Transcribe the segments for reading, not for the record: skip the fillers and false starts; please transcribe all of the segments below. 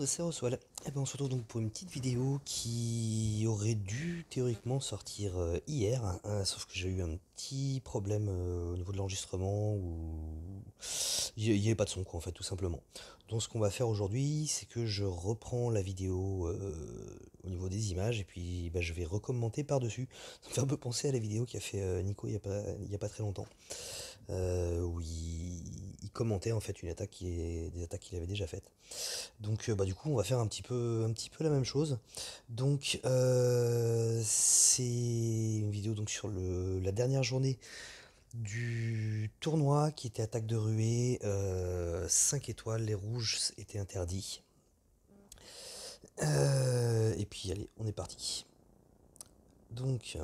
C'est Oswald. Eh ben, on se retrouve donc pour une petite vidéo qui aurait dû théoriquement sortir hier, hein, sauf que j'ai eu un petit problème au niveau de l'enregistrement où il n'y avait pas de son quoi en fait tout simplement. Donc ce qu'on va faire aujourd'hui c'est que je reprends la vidéo au niveau des images et puis bah, je vais recommenter par-dessus. Ça me fait un peu penser à la vidéo qu'a fait Nico il y a pas très longtemps où il commentait en fait des attaques qu'il avait déjà faites. Donc bah, du coup on va faire un petit peu la même chose. Donc c'est une vidéo donc sur la dernière journée du tournoi qui était attaque de ruée, 5 étoiles, les rouges étaient interdits. Et puis allez, on est parti. Donc,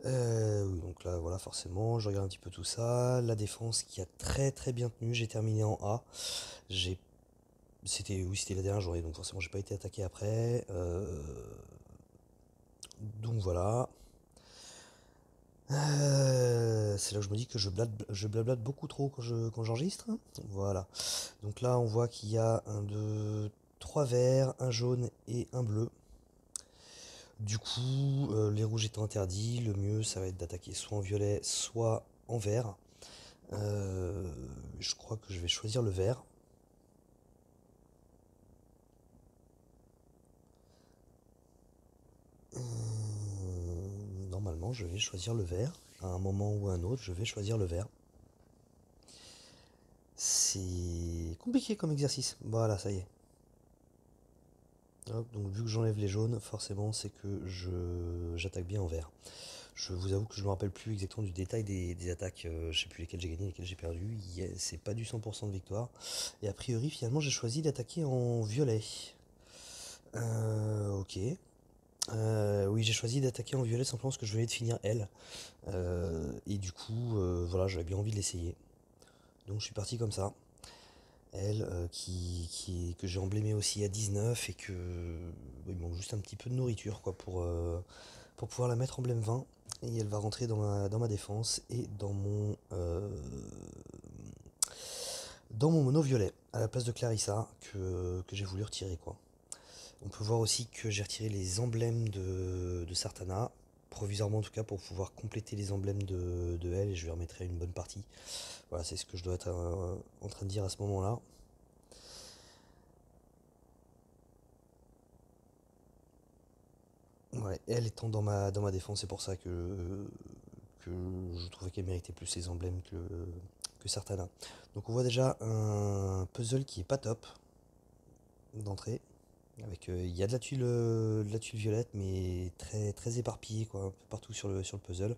oui, donc là voilà forcément, je regarde un petit peu tout ça. La défense qui a très bien tenu, j'ai terminé en A. J'ai c'était la dernière journée, donc forcément j'ai pas été attaqué après. Donc voilà. C'est là où je me dis que je blablate beaucoup trop quand j'enregistre. Voilà. Donc là on voit qu'il y a un, deux, trois verts, un jaune et un bleu. Du coup, les rouges étant interdits, le mieux ça va être d'attaquer soit en violet, soit en vert. Euh, je crois que je vais choisir le vert. Normalement, je vais choisir le vert. À un moment ou à un autre, je vais choisir le vert. C'est compliqué comme exercice. Voilà, ça y est. Hop, donc vu que j'enlève les jaunes, forcément c'est que j'attaque bien en vert. Je vous avoue que je ne me rappelle plus exactement du détail des attaques. Je sais plus lesquelles j'ai gagné, lesquelles j'ai perdu. C'est pas du 100% de victoire. Et a priori, finalement, j'ai choisi d'attaquer en violet. Ok. Oui, j'ai choisi d'attaquer en violet simplement parce que je venais de finir L. Et du coup, voilà, j'avais bien envie de l'essayer. Donc je suis parti comme ça. Elle, que j'ai emblémé aussi à 19 et que il manque juste un petit peu de nourriture quoi, pour pouvoir la mettre emblème 20. Et elle va rentrer dans ma défense et dans mon mono violet, à la place de Clarissa, que j'ai voulu retirer quoi. On peut voir aussi que j'ai retiré les emblèmes de Sartana, provisoirement en tout cas pour pouvoir compléter les emblèmes de elle et je lui remettrai une bonne partie. Voilà, c'est ce que je dois être en train de dire à ce moment-là. Ouais, elle étant dans ma défense, c'est pour ça que je trouvais qu'elle méritait plus les emblèmes que Sartana. Donc on voit déjà un puzzle qui est pas top d'entrée. Avec il y a de la tuile violette, mais très éparpillée quoi, un peu partout sur le puzzle.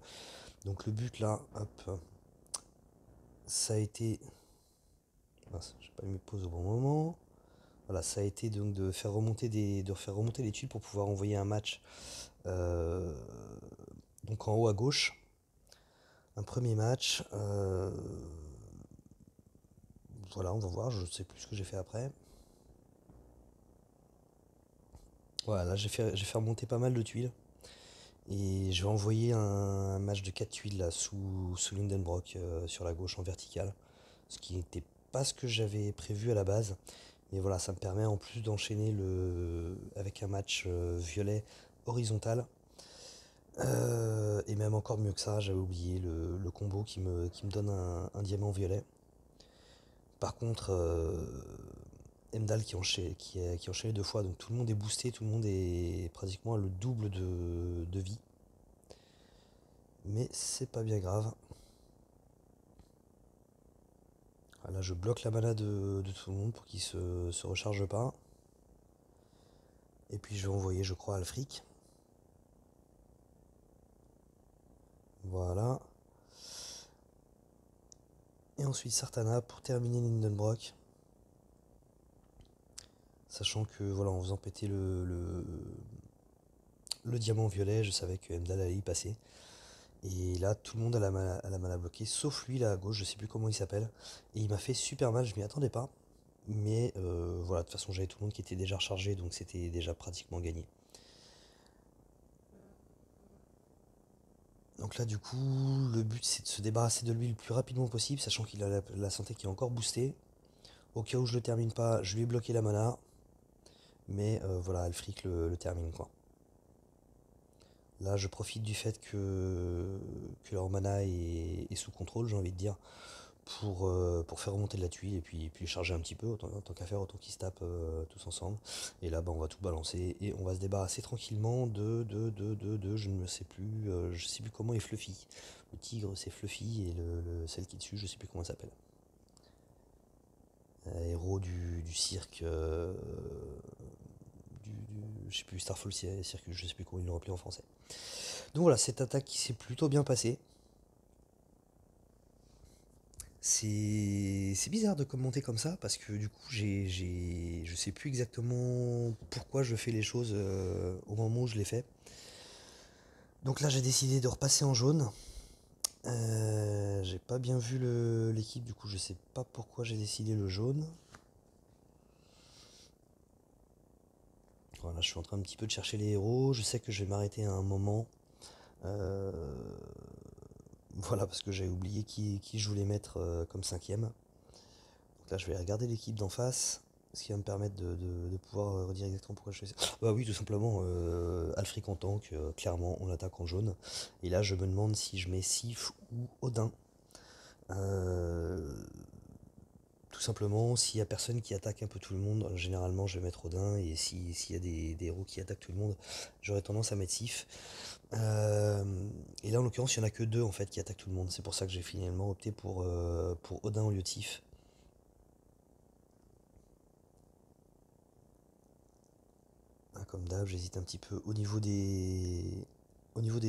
Donc le but là, hop, ça a été. Mince, j'ai pas mis pause au bon moment. Voilà, ça a été donc de faire remonter les tuiles pour pouvoir envoyer un match euh, donc en haut à gauche. Un premier match. Voilà, on va voir, je sais plus ce que j'ai fait après. Voilà, là j'ai fait remonter pas mal de tuiles. Et je vais envoyer un match de 4 tuiles là, sous Lindenbrock sur la gauche en verticale. Ce qui n'était pas ce que j'avais prévu à la base. Mais voilà, ça me permet en plus d'enchaîner avec un match violet horizontal. Et même encore mieux que ça, j'avais oublié le combo qui me donne un diamant violet. Par contre, Emdal qui enchaîné deux fois, donc tout le monde est boosté, tout le monde est pratiquement à le double de vie. Mais c'est pas bien grave. Là, je bloque la mana de tout le monde pour qu'il se recharge pas. Et puis je vais envoyer, je crois, Alfric. Voilà. Et ensuite Sartana pour terminer Lindenbrock. Sachant que, voilà, en faisant péter le diamant violet, je savais que Emdal allait y passer. Et là, tout le monde a la mana bloquée, sauf lui là à gauche, je sais plus comment il s'appelle. Et il m'a fait super mal, je m'y attendais pas. Mais voilà, de toute façon, j'avais tout le monde qui était déjà rechargé, donc c'était déjà pratiquement gagné. Donc là, du coup, le but c'est de se débarrasser de lui le plus rapidement possible, sachant qu'il a la santé qui est encore boostée. Au cas où je le termine pas, je lui ai bloqué la mana. Mais voilà, Alfric le termine quoi. Là, je profite du fait que leur mana est sous contrôle, j'ai envie de dire, pour faire remonter de la tuile et puis charger un petit peu, tant qu'à faire, autant qu'ils se tapent tous ensemble. Et là, bah, on va tout balancer et on va se débarrasser tranquillement je ne sais plus, je sais plus comment est Fluffy. Le tigre, c'est Fluffy et celle qui est dessus, je sais plus comment elle s'appelle. Héros du cirque, je sais plus, Starfall Circus, je sais plus comment ils l'ont appelé en français. Donc voilà, cette attaque qui s'est plutôt bien passée. C'est bizarre de commenter comme ça parce que du coup je sais plus exactement pourquoi je fais les choses au moment où je les fais. Donc là j'ai décidé de repasser en jaune. J'ai pas bien vu l'équipe, du coup je sais pas pourquoi j'ai décidé le jaune. Voilà, je suis en train un petit peu de chercher les héros. Je sais que je vais m'arrêter à un moment. Euh, voilà, parce que j'avais oublié qui je voulais mettre comme cinquième. Donc là, je vais regarder l'équipe d'en face, ce qui va me permettre de pouvoir redire exactement pourquoi je fais ça. Bah oui, tout simplement, Alfric en tank, clairement, on attaque en jaune. Et là, je me demande si je mets Sif ou Odin. Euh, Tout simplement, s'il y a personne qui attaque un peu tout le monde, généralement je vais mettre Odin, et s'il y a des héros qui attaquent tout le monde, j'aurais tendance à mettre Sif. Euh, et là, en l'occurrence, il n'y en a que deux en fait qui attaquent tout le monde. C'est pour ça que j'ai finalement opté pour Odin au lieu de Sif. Ah, comme d'hab, j'hésite un petit peu au niveau des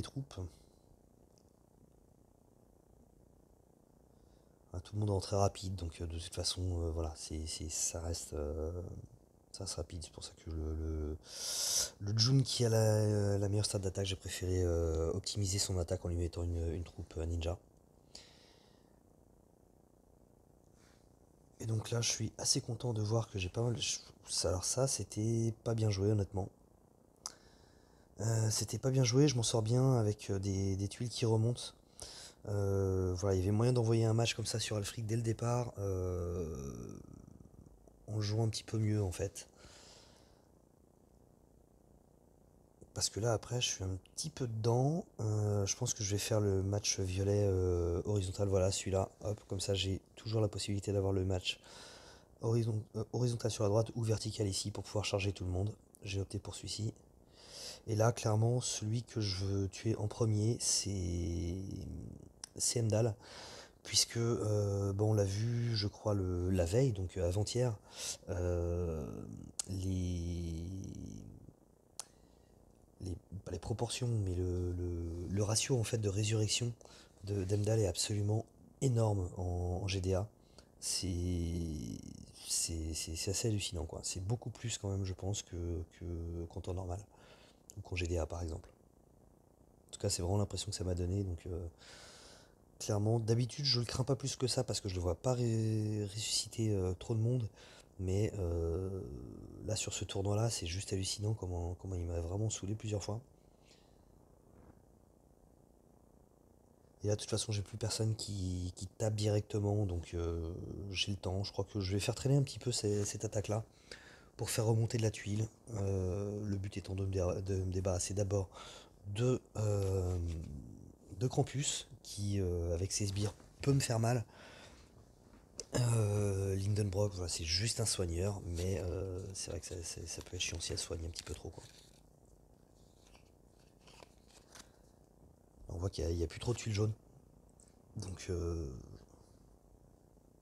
troupes. Ah, tout le monde est très rapide, donc de toute façon, voilà, ça reste rapide. C'est pour ça que le Jun qui a la meilleure stade d'attaque, j'ai préféré optimiser son attaque en lui mettant une troupe ninja. Et donc là, je suis assez content de voir que j'ai pas mal. Alors ça, c'était pas bien joué, honnêtement. C'était pas bien joué, je m'en sors bien avec des tuiles qui remontent. Voilà, il y avait moyen d'envoyer un match comme ça sur Alfric dès le départ, en le jouant un petit peu mieux en fait. Parce que là après je suis un petit peu dedans. Je pense que je vais faire le match violet horizontal, voilà celui-là. Hop, comme ça j'ai toujours la possibilité d'avoir le match horizontal sur la droite ou vertical ici pour pouvoir charger tout le monde. J'ai opté pour celui-ci. Et là clairement celui que je veux tuer en premier c'est Emdal. Puisque bon, on l'a vu, je crois, la veille, donc avant-hier, euh, les, pas les proportions, mais le ratio en fait de résurrection d'Emdal est absolument énorme en GDA. C'est c'est assez hallucinant, quoi. C'est beaucoup plus quand même, je pense, que qu'en temps normal, ou qu'en GDA par exemple. En tout cas, c'est vraiment l'impression que ça m'a donné, donc clairement, d'habitude, je le crains pas plus que ça parce que je le vois pas ressusciter trop de monde. Mais là, sur ce tournoi-là, c'est juste hallucinant comment il m'a vraiment saoulé plusieurs fois. Et là, de toute façon, j'ai plus personne qui tape directement, donc j'ai le temps. Je crois que je vais faire traîner un petit peu cette attaque-là pour faire remonter de la tuile. Le but étant de me débarrasser d'abord de de Krampus, qui, avec ses sbires, peut me faire mal. Lindenbrock, voilà, c'est juste un soigneur, mais c'est vrai que ça peut être chiant si elle soigne un petit peu trop, quoi. On voit qu'il n'y a plus trop de tuiles jaunes. Donc,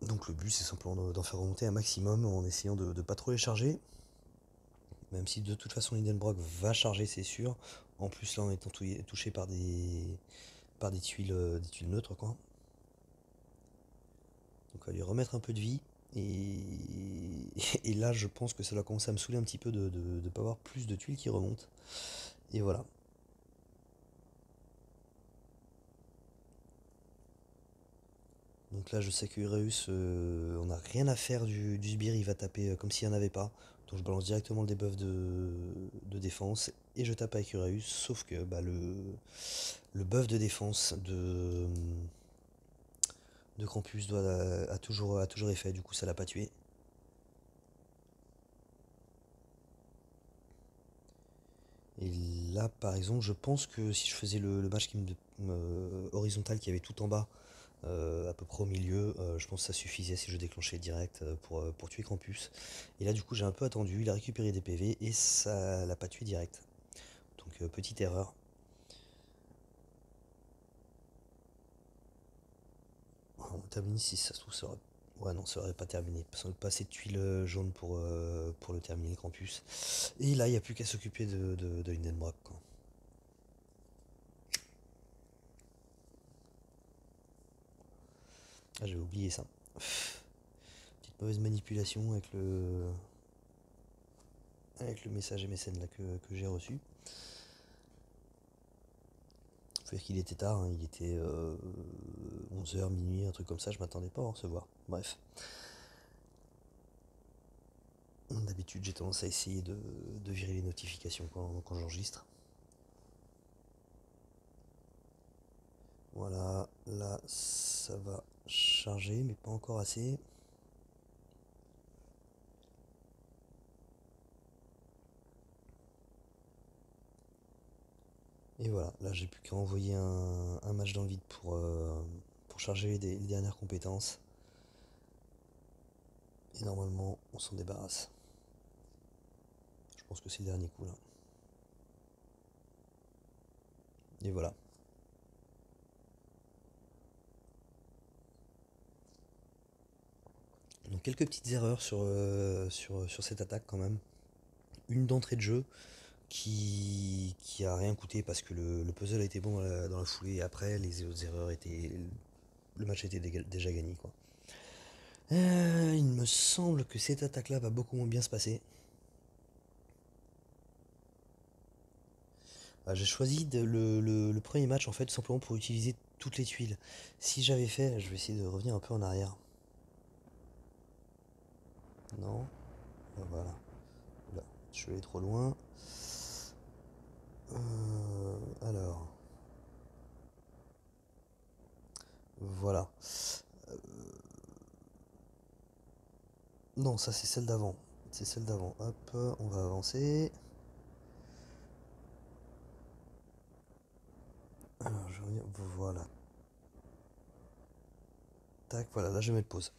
donc le but c'est simplement d'en faire remonter un maximum en essayant de ne pas trop les charger. Même si de toute façon Lindenbrock va charger, c'est sûr. En plus là en étant touché par des tuiles neutres, quoi. Donc on va lui remettre un peu de vie. Et, et là je pense que ça va commencer à me saouler un petit peu de ne pas avoir plus de tuiles qui remontent. Et voilà. Donc là, je sais que Ureus, on n'a rien à faire du sbire, il va taper comme s'il n'y en avait pas. Donc je balance directement le debuff de défense et je tape avec Ureus, sauf que bah, le buff de défense de Krampus a toujours effet, du coup ça l'a pas tué. Et là, par exemple, je pense que si je faisais le match horizontal qui avait tout en bas, à peu près au milieu, je pense que ça suffisait si je déclenchais direct pour tuer Krampus. Et là, du coup, j'ai un peu attendu, il a récupéré des PV et ça l'a pas tué direct. Donc, petite erreur. On termine si ça se trouve, ça aurait... Ouais, non, ça aurait pas terminé. Parce qu'on n'a pas assez de tuiles jaunes pour le terminer, le Krampus. Et là, il n'y a plus qu'à s'occuper de Hindenbrock, quoi. Ah, j'avais oublié ça. Petite mauvaise manipulation avec le message MSN là que j'ai reçu. Faut dire qu'il était tard, hein, il était 11 h, minuit, un truc comme ça, je m'attendais pas à en recevoir. Bref. D'habitude, j'ai tendance à essayer de virer les notifications quand j'enregistre. Voilà, là, ça va charger, mais pas encore assez. Et voilà, là, j'ai plus qu'à envoyer un match dans le vide pour charger les dernières compétences. Et normalement, on s'en débarrasse. Je pense que c'est le dernier coup là. Et voilà. Donc quelques petites erreurs sur cette attaque quand même. Une d'entrée de jeu qui a rien coûté parce que le puzzle a été bon dans la foulée et après les autres erreurs étaient... Le match était déjà gagné quoi. Il me semble que cette attaque là va beaucoup moins bien se passer. J'ai choisi le premier match en fait tout simplement pour utiliser toutes les tuiles. Si j'avais fait, je vais essayer de revenir un peu en arrière. Non. Voilà. Là, je suis allé trop loin. Alors, voilà. Non, ça c'est celle d'avant. C'est celle d'avant. Hop, on va avancer. Alors, je reviens. Voilà. Tac, voilà, là je vais mettre pause.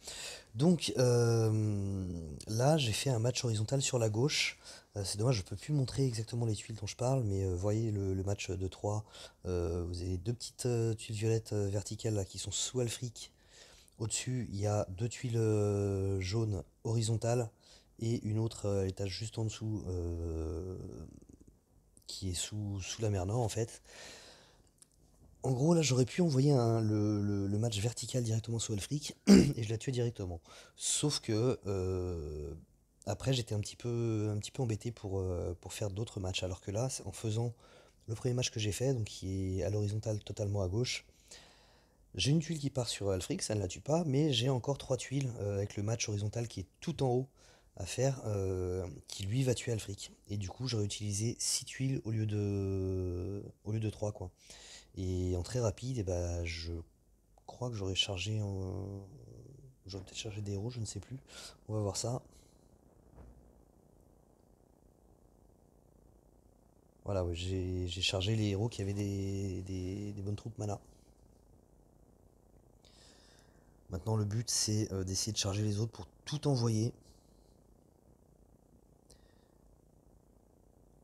Donc là, j'ai fait un match horizontal sur la gauche. C'est dommage, je peux plus montrer exactement les tuiles dont je parle, mais voyez le match de 3. Vous avez deux petites tuiles violettes verticales là, qui sont sous Alfric. Au-dessus, il y a deux tuiles jaunes horizontales et une autre à l'étage juste en dessous qui est sous la mer Nord en fait. En gros, là, j'aurais pu envoyer le match vertical directement sous Elfric et je la tuais directement. Sauf que après, j'étais un petit peu embêté pour faire d'autres matchs. Alors que là, en faisant le premier match que j'ai fait, donc qui est à l'horizontale totalement à gauche, j'ai une tuile qui part sur Alfric, ça ne la tue pas, mais j'ai encore trois tuiles avec le match horizontal qui est tout en haut à faire, qui lui va tuer Alfric. Et du coup, j'aurais utilisé 6 tuiles au lieu de 3 quoi. Et en très rapide, eh ben, je crois que j'aurais peut-être chargé des héros, je ne sais plus. On va voir ça. Voilà, ouais, j'ai chargé les héros qui avaient des bonnes troupes mana. Maintenant, le but, c'est d'essayer de charger les autres pour tout envoyer.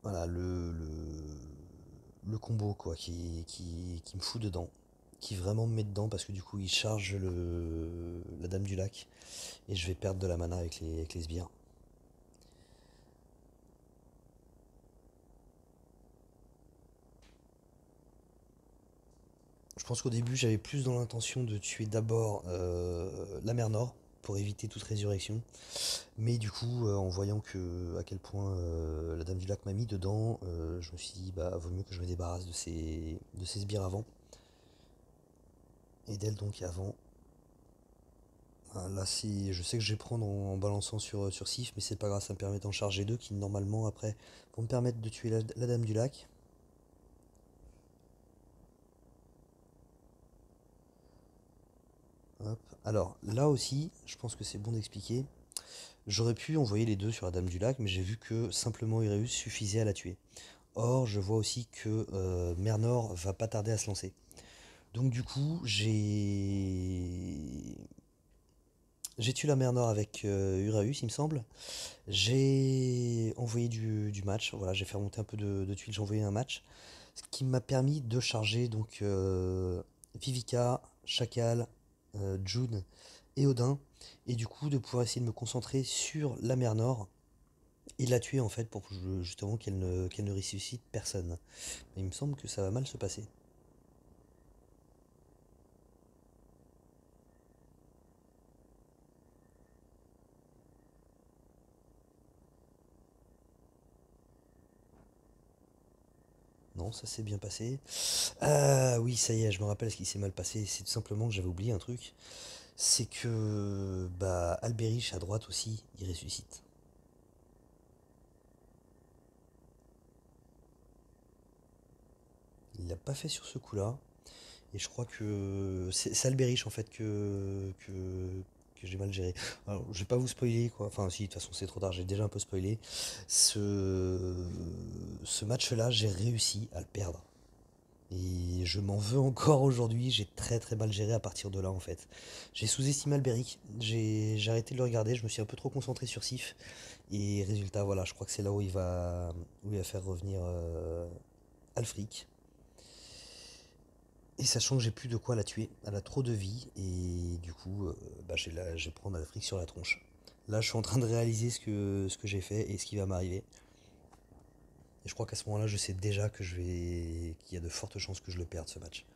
Voilà, le combo, quoi, qui me fout dedans. Qui vraiment me met dedans parce que du coup, il charge la Dame du Lac. Et je vais perdre de la mana avec les sbires. Je pense qu'au début, j'avais plus dans l'intention de tuer d'abord la mer Nord pour éviter toute résurrection. Mais du coup, en voyant à quel point la Dame du Lac m'a mis dedans, je me suis dit, bah, vaut mieux que je me débarrasse de ces sbires avant. Et d'elle donc avant. Là, je sais que je vais prendre en balançant sur Sif, mais c'est pas grave, ça me permet d'en charger deux qui normalement après vont me permettre de tuer la Dame du Lac. Hop. Alors là aussi, je pense que c'est bon d'expliquer. J'aurais pu envoyer les deux sur la Dame du Lac, mais j'ai vu que simplement Ireus suffisait à la tuer. Or, je vois aussi que Mer Nord va pas tarder à se lancer. Donc du coup, j'ai tué la Mer Nord avec Uraeus, il me semble. J'ai envoyé du match, voilà, j'ai fait remonter un peu de tuiles, j'ai envoyé un match. Ce qui m'a permis de charger donc Vivica, Chacal, June et Odin. Et du coup de pouvoir essayer de me concentrer sur la Mer Nord et de la tuer en fait pour justement qu'elle ne ressuscite personne. Mais il me semble que ça va mal se passer. Non, ça s'est bien passé. Ah oui, ça y est, je me rappelle ce qui s'est mal passé. C'est tout simplement que j'avais oublié un truc. C'est que bah Albéric à droite aussi, il ressuscite. Il l'a pas fait sur ce coup-là. Et je crois que c'est Albéric en fait que j'ai mal géré. Alors, je vais pas vous spoiler quoi. Enfin si, de toute façon c'est trop tard, j'ai déjà un peu spoilé. Ce match-là, j'ai réussi à le perdre. Et je m'en veux encore aujourd'hui, j'ai très très mal géré à partir de là en fait. J'ai sous-estimé Albéric, j'ai arrêté de le regarder, je me suis un peu trop concentré sur Sif. Et résultat, voilà, je crois que c'est là où il va faire revenir Alfric. Et sachant que j'ai plus de quoi la tuer, elle a trop de vie, et du coup, bah, je vais prendre Alfric sur la tronche. Là, je suis en train de réaliser ce que j'ai fait et ce qui va m'arriver. Et je crois qu'à ce moment-là, je sais déjà qu'il y a de fortes chances que je le perde ce match.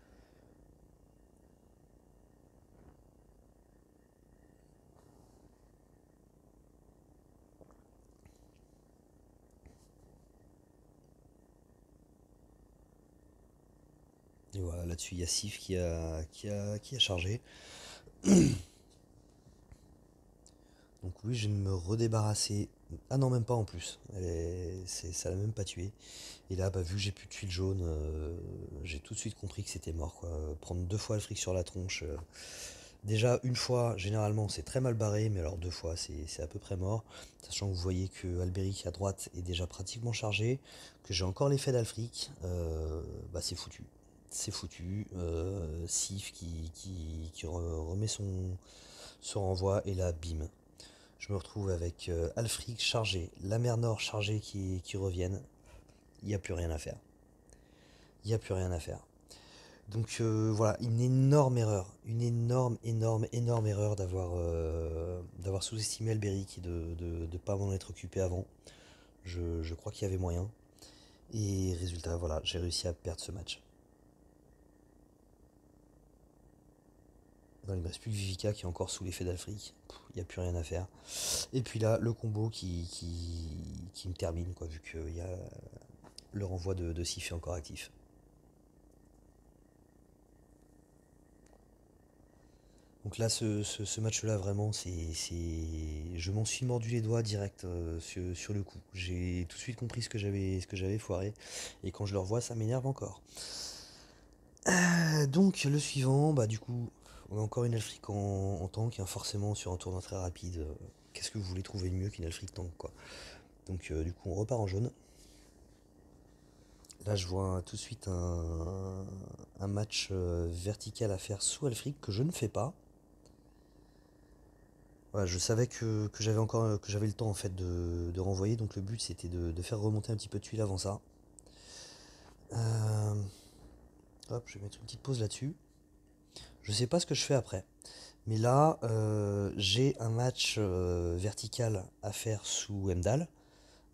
Et voilà, là-dessus, il y a Sif qui a chargé. Donc oui, je vais me redébarrasser. Ah non, même pas en plus. Ça l'a même pas tué. Et là, bah, vu que j'ai plus de tuiles jaunes, j'ai tout de suite compris que c'était mort, quoi. Prendre deux fois le fric sur la tronche. Déjà, une fois, généralement, c'est très mal barré, mais alors deux fois, c'est à peu près mort. Sachant que vous voyez que Albéric à droite est déjà pratiquement chargé, que j'ai encore l'effet d'Alfric, bah c'est foutu. C'est foutu. Sif qui remet son renvoi, et là, bim. Je me retrouve avec Alfric chargé, la mer Nord chargée qui reviennent. Il n'y a plus rien à faire. Il n'y a plus rien à faire. Donc voilà, une énorme erreur, une énorme, énorme, énorme erreur d'avoir sous-estimé Albéric et de ne pas m'en être occupé avant. Je crois qu'il y avait moyen. Et résultat, voilà, j'ai réussi à perdre ce match. Non, il ne me reste plus que Vivica qui est encore sous l'effet d'Alfric. Il n'y a plus rien à faire. Et puis là, le combo qui me termine, quoi, vu qu'il y a le renvoi de Sif est encore actif. Donc là, ce match-là, vraiment, je m'en suis mordu les doigts direct sur le coup. J'ai tout de suite compris ce que j'avais foiré. Et quand je le revois, ça m'énerve encore. Donc le suivant, bah du coup, on a encore une Alfric en tank, hein, forcément sur un tournoi très rapide. Qu'est-ce que vous voulez trouver de mieux qu'une Alfric tank, quoi. Donc du coup, on repart en jaune. Là, je vois tout de suite un match vertical à faire sous Alfric que je ne fais pas. Voilà, je savais que j'avais encore que j'avais le temps en fait de renvoyer, donc le but c'était de faire remonter un petit peu de tuile avant ça. Euh, hop, je vais mettre une petite pause là-dessus. Je sais pas ce que je fais après. Mais là, j'ai un match vertical à faire sous Emdal.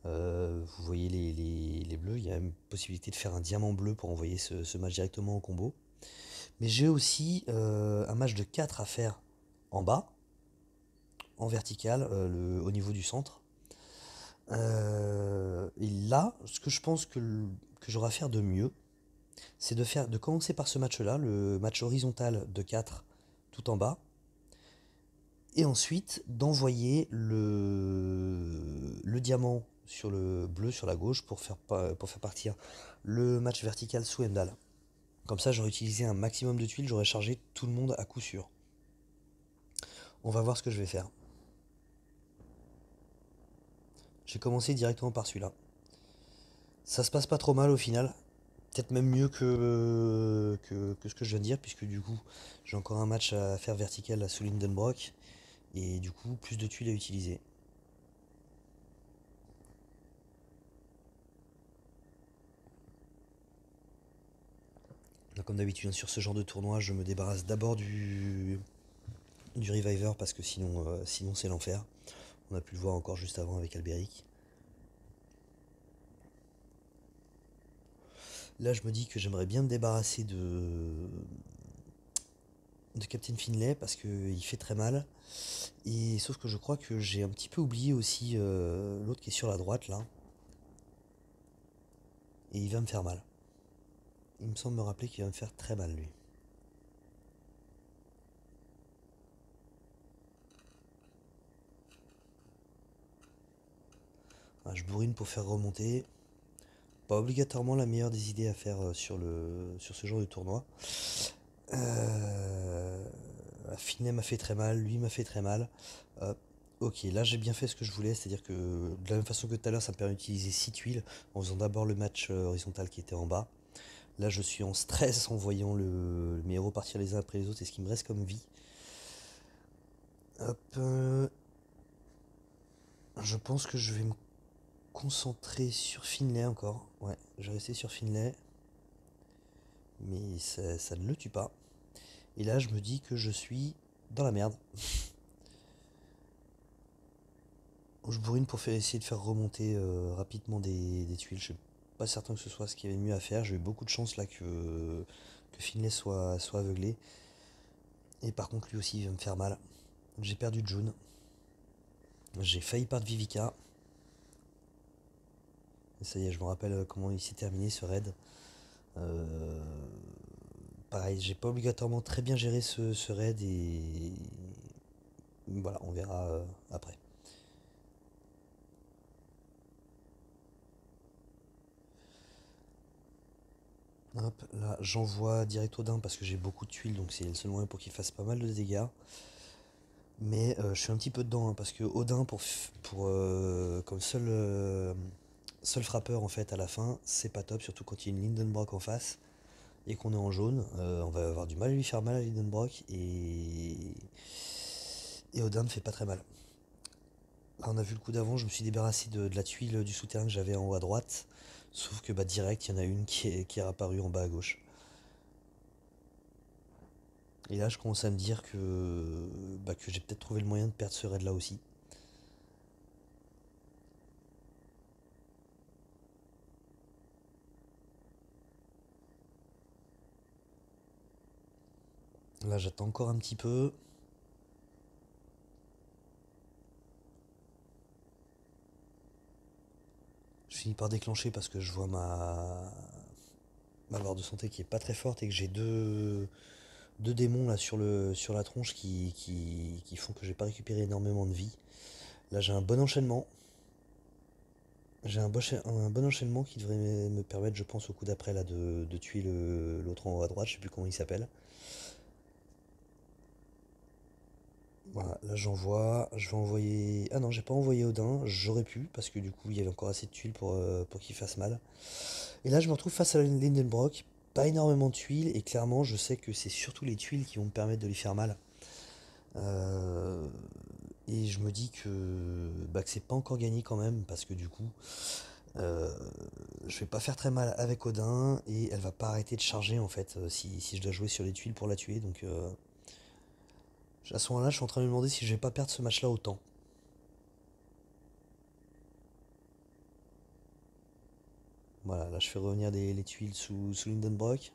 Vous voyez les bleus, il y a une possibilité de faire un diamant bleu pour envoyer ce match directement en combo. Mais j'ai aussi un match de 4 à faire en bas, en vertical, au niveau du centre. Et là, ce que je pense que j'aurai à faire de mieux, c'est de commencer par ce match-là, le match horizontal de 4 tout en bas, et ensuite d'envoyer le diamant sur le bleu sur la gauche pour faire partir le match vertical sous Emdal. Comme ça, j'aurais utilisé un maximum de tuiles, j'aurais chargé tout le monde à coup sûr. On va voir ce que je vais faire. J'ai commencé directement par celui-là. Ça se passe pas trop mal au final. Peut-être même mieux que ce que je viens de dire, puisque du coup, j'ai encore un match à faire vertical là, sous Lindenbrock, et du coup, plus de tuiles à utiliser. Donc, comme d'habitude, hein, sur ce genre de tournoi, je me débarrasse d'abord du Reviver, parce que sinon c'est l'enfer. On a pu le voir encore juste avant avec Albéric. Là, je me dis que j'aimerais bien me débarrasser de Captain Finlay parce qu'il fait très mal. Et sauf que je crois que j'ai un petit peu oublié aussi l'autre qui est sur la droite là. Et il va me faire mal. Il me semble me rappeler qu'il va me faire très mal lui. Ah, je bourrine pour faire remonter. Pas obligatoirement la meilleure des idées à faire sur ce genre de tournoi. Euh, Finlay m'a fait très mal, lui m'a fait très mal. Euh, ok, là j'ai bien fait ce que je voulais, c'est-à-dire que de la même façon que tout à l'heure, ça me permet d'utiliser 6 tuiles en faisant d'abord le match horizontal qui était en bas. Là je suis en stress en voyant mes héros partir les uns après les autres et ce qui me reste comme vie. Hop, je pense que je vais me concentrer sur Finlay encore. Ouais, je vais rester sur Finlay, mais ça ne le tue pas. Et là je me dis que je suis dans la merde. Je bourrine pour essayer de faire remonter rapidement des tuiles. Je suis pas certain que ce soit ce qu'il y avait de mieux à faire. J'ai eu beaucoup de chance là que Finlay soit aveuglé. Et par contre lui aussi il va me faire mal. J'ai perdu June. J'ai failli perdre Vivica. Et ça y est, je me rappelle comment il s'est terminé ce raid. Euh, Pareil, j'ai pas obligatoirement très bien géré ce raid et voilà, on verra après. Hop, là j'envoie direct Odin parce que j'ai beaucoup de tuiles donc c'est le seul moyen pour qu'il fasse pas mal de dégâts. Mais je suis un petit peu dedans hein, parce que Odin comme seul frappeur en fait à la fin, c'est pas top, surtout quand il y a une Lindenbrock en face et qu'on est en jaune. On va avoir du mal à lui faire mal à Lindenbrock et Odin ne fait pas très mal. Là on a vu le coup d'avant, je me suis débarrassé de la tuile du souterrain que j'avais en haut à droite. Sauf que bah direct il y en a une qui est apparue en bas à gauche. Et là je commence à me dire que j'ai peut-être trouvé le moyen de perdre ce raid là aussi. Là j'attends encore un petit peu. Je finis par déclencher parce que je vois ma barre de santé qui est pas très forte et que j'ai deux démons là sur la tronche qui font que j'ai pas récupéré énormément de vie. Là j'ai un bon enchaînement. J'ai un bon enchaînement qui devrait me permettre, je pense, au coup d'après là de tuer l'autre en haut à droite, je sais plus comment il s'appelle. Voilà, là j'envoie, je vais envoyer. Ah non, j'ai pas envoyé Odin, j'aurais pu, parce que du coup il y avait encore assez de tuiles pour qu'il fasse mal. Et là je me retrouve face à Lindenbrock, pas énormément de tuiles, et clairement je sais que c'est surtout les tuiles qui vont me permettre de lui faire mal. Euh, et je me dis que c'est pas encore gagné quand même, parce que du coup euh, je vais pas faire très mal avec Odin, et elle va pas arrêter de charger en fait si je dois jouer sur les tuiles pour la tuer. Donc à ce moment-là je suis en train de me demander si je vais pas perdre ce match-là autant. Voilà, là je fais revenir les tuiles sous Lindenbrock.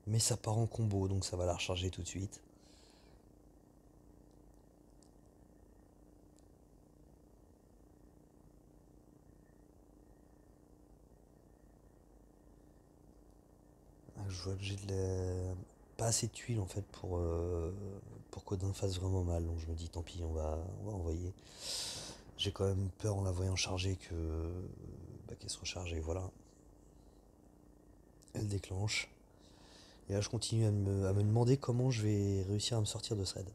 Mais ça part en combo, donc ça va la recharger tout de suite. Je vois que j'ai pas assez de tuiles en fait pour qu'Odin fasse vraiment mal. Donc je me dis tant pis, on va envoyer. J'ai quand même peur en la voyant charger qu'elle se recharge et voilà. Elle déclenche. Et là je continue à me demander comment je vais réussir à me sortir de ce raid.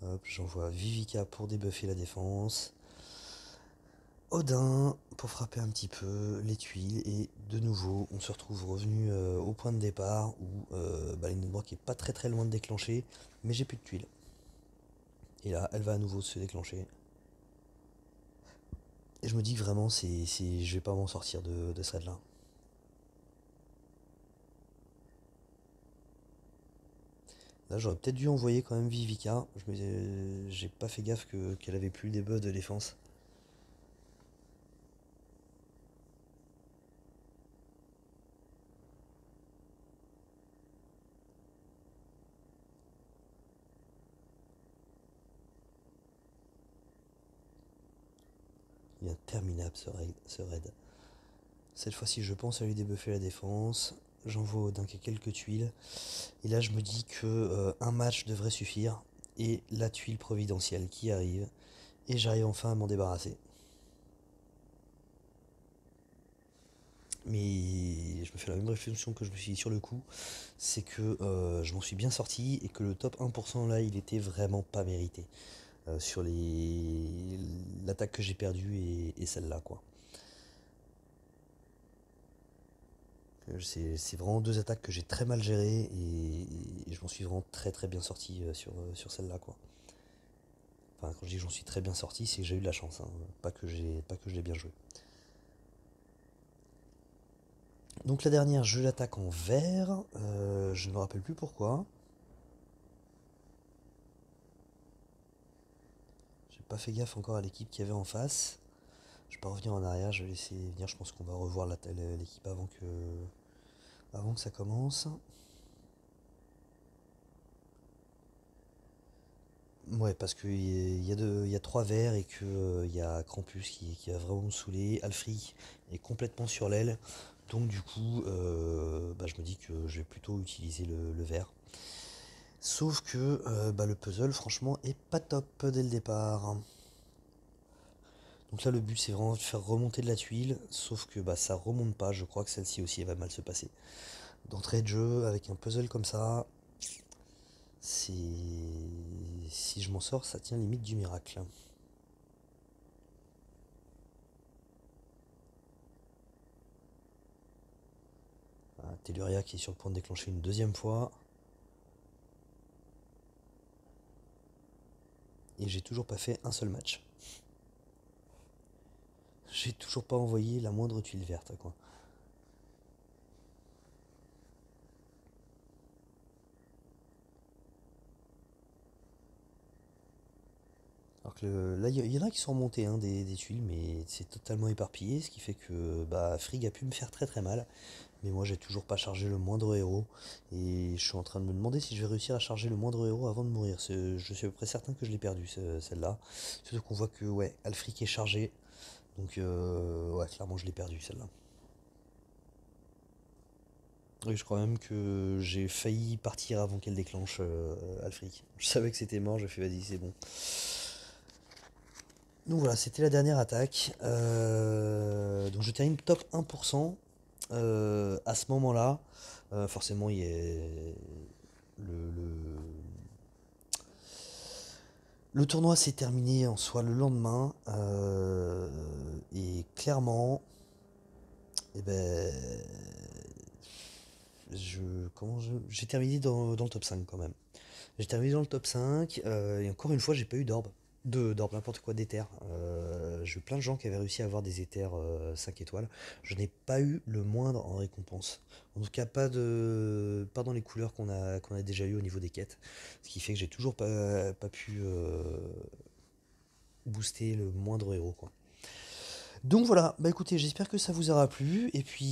Hop, j'envoie Vivica pour débuffer la défense. Odin pour frapper un petit peu les tuiles. Et de nouveau, on se retrouve revenu au point de départ où l'Hindenburg est pas très très loin de déclencher. Mais j'ai plus de tuiles. Et là, elle va à nouveau se déclencher. Et je me dis que vraiment, je vais pas m'en sortir de ce raid-là. Là, j'aurais peut-être dû envoyer quand même Vivica. J'ai pas fait gaffe qu'elle avait plus le debuff de défense. Il est interminable ce raid. Cette fois-ci, je pense à lui débuffer la défense. J'envoie Odin quelques tuiles. Et là, je me dis que un match devrait suffire. Et la tuile providentielle qui arrive. Et j'arrive enfin à m'en débarrasser. Mais je me fais la même réflexion que je me suis dit sur le coup. C'est que je m'en suis bien sorti. Et que le top 1% là, il était vraiment pas mérité. Sur l'attaque que j'ai perdue et celle-là, quoi. C'est vraiment deux attaques que j'ai très mal gérées et je m'en suis vraiment très très bien sorti sur celle-là, quoi. Enfin, quand je dis que j'en suis très bien sorti, c'est que j'ai eu de la chance, hein. Pas que je l'ai bien joué. Donc la dernière, je l'attaque en vert. Je ne me rappelle plus pourquoi. J'ai pas fait gaffe encore à l'équipe qu'il y avait en face. Je vais pas revenir en arrière, je vais laisser venir. Je pense qu'on va revoir l'équipe avant que ça commence. Ouais, parce qu'il y a trois verts et que il y a Krampus qui va vraiment me saouler. Alfric est complètement sur l'aile. Donc du coup, je me dis que je vais plutôt utiliser le vert. Sauf que le puzzle, franchement, est pas top dès le départ. Donc là, le but, c'est vraiment de faire remonter de la tuile. Sauf que ça remonte pas. Je crois que celle-ci aussi, elle va mal se passer. D'entrée de jeu, avec un puzzle comme ça, c'est... Si je m'en sors, ça tient limite du miracle. Telluria qui est sur le point de déclencher une deuxième fois. Et j'ai toujours pas fait un seul match. J'ai toujours pas envoyé la moindre tuile verte, quoi. Alors que là, il y en a qui sont remontés, hein, des tuiles, mais c'est totalement éparpillé, ce qui fait que Frigg a pu me faire très très mal. Mais moi, j'ai toujours pas chargé le moindre héros. Et je suis en train de me demander si je vais réussir à charger le moindre héros avant de mourir. Je suis à peu près certain que je l'ai perdu, celle-là. Surtout qu'on voit que, ouais, Alfric est chargé. Donc, ouais, clairement, je l'ai perdu, celle-là. Oui, je crois même que j'ai failli partir avant qu'elle déclenche Alfric. Je savais que c'était mort, je fais vas-y, c'est bon. Donc voilà, c'était la dernière attaque. Donc je termine top 1%. À ce moment-là, forcément, il y a le, le tournoi s'est terminé en soi le lendemain. Et clairement, eh ben, j'ai terminé dans le top 5 quand même. J'ai terminé dans le top 5 et encore une fois, j'ai pas eu d'orbe. D'orbe, n'importe quoi, d'éther. J'ai eu plein de gens qui avaient réussi à avoir des éthers 5 étoiles. Je n'ai pas eu le moindre en récompense. En tout cas, pas dans les couleurs qu'on a déjà eu au niveau des quêtes. Ce qui fait que j'ai toujours pas pu booster le moindre héros, quoi. Donc voilà, bah écoutez, j'espère que ça vous aura plu. Et puis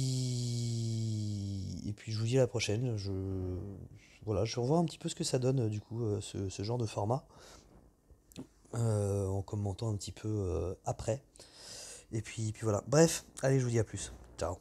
je vous dis à la prochaine. Voilà, je revois un petit peu ce que ça donne du coup, ce genre de format. En commentant un petit peu après. Et puis voilà. Bref, allez, je vous dis à plus. Ciao.